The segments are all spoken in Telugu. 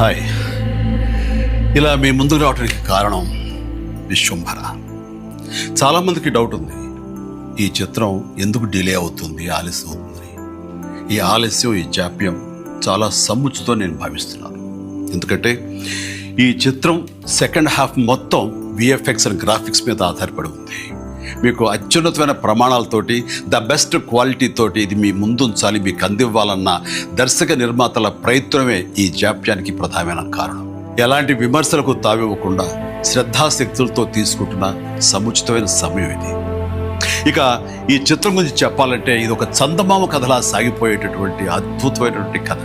హాయ్. ఇలా మీ ముందుకు రావడానికి కారణం విశ్వంభర. చాలామందికి డౌట్ ఉంది, ఈ చిత్రం ఎందుకు డిలే అవుతుంది, ఆలస్యం అవుతుంది. ఈ ఆలస్యం, ఈ జాప్యం చాలా సముచితం నేను భావిస్తున్నాను. ఎందుకంటే ఈ చిత్రం సెకండ్ హాఫ్ మొత్తం విఎఫ్ఎక్స్ అండ్ గ్రాఫిక్స్ మీద ఆధారపడి ఉంది. మీకు అత్యున్నతమైన ప్రమాణాలతోటి, ద బెస్ట్ క్వాలిటీతోటి ఇది మీ ముందుంచాలి, మీకు అందివ్వాలన్న దర్శక నిర్మాతల ప్రయత్నమే ఈ జాప్యానికి ప్రధానమైన కారణం. ఎలాంటి విమర్శలకు తావివ్వకుండా శ్రద్ధాశక్తులతో తీసుకుంటున్న సముచితమైన సమయం ఇది. ఇక ఈ చిత్రం గురించి చెప్పాలంటే ఇది ఒక చందమామ కథలా సాగిపోయేటటువంటి అద్భుతమైనటువంటి కథ.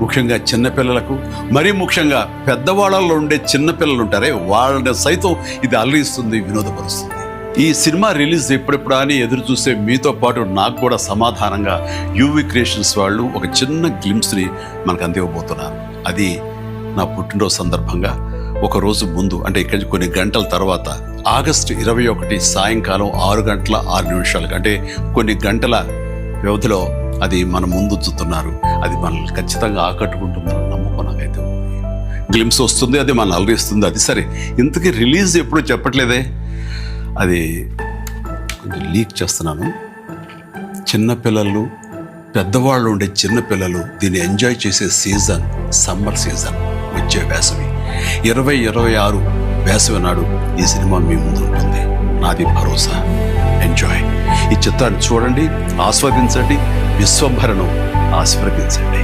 ముఖ్యంగా చిన్నపిల్లలకు, మరీ ముఖ్యంగా పెద్దవాళ్ళలో ఉండే చిన్నపిల్లలు ఉంటారే, వాళ్ళని సైతం ఇది అలరిస్తుంది, వినోదపరుస్తుంది. ఈ సినిమా రిలీజ్ ఎప్పుడెప్పుడా అని ఎదురు చూసే మీతో పాటు నాకు కూడా సమాధానంగా యూవి క్రియేషన్స్ వాళ్ళు ఒక చిన్న గ్లిమ్స్ని మనకు అందివ్వబోతున్నారు. అది నా పుట్టినరోజు సందర్భంగా ఒక రోజు ముందు, అంటే ఇక్కడి కొన్ని గంటల తర్వాత, ఆగస్టు 21 సాయంకాలం 6:06 అంటే కొన్ని గంటల వ్యవధిలో అది మన ముందు ఉంచుతున్నారు. అది మనల్ని ఖచ్చితంగా ఆకట్టుకుంటుందని నమ్మకం నాకైతే ఉంది. గ్లిమ్స్ వస్తుంది, అది మనల్ని అలరిస్తుంది. అది సరే, ఇంతకీ రిలీజ్ ఎప్పుడు చెప్పట్లేదే, అది కొంచెం లీక్ చేస్తున్నాను. చిన్నపిల్లలు, పెద్దవాళ్ళు ఉండే చిన్నపిల్లలు దీన్ని ఎంజాయ్ చేసే సీజన్ సమ్మర్ సీజన్, వచ్చే వేసవి 2026 వేసవి నాడు ఈ సినిమా మీ ముందు ఉంటుంది. నాది భరోసా. ఎంజాయ్. ఈ చిత్రాన్ని చూడండి, ఆస్వాదించండి, విశ్వంభరను ఆస్వాదించండి.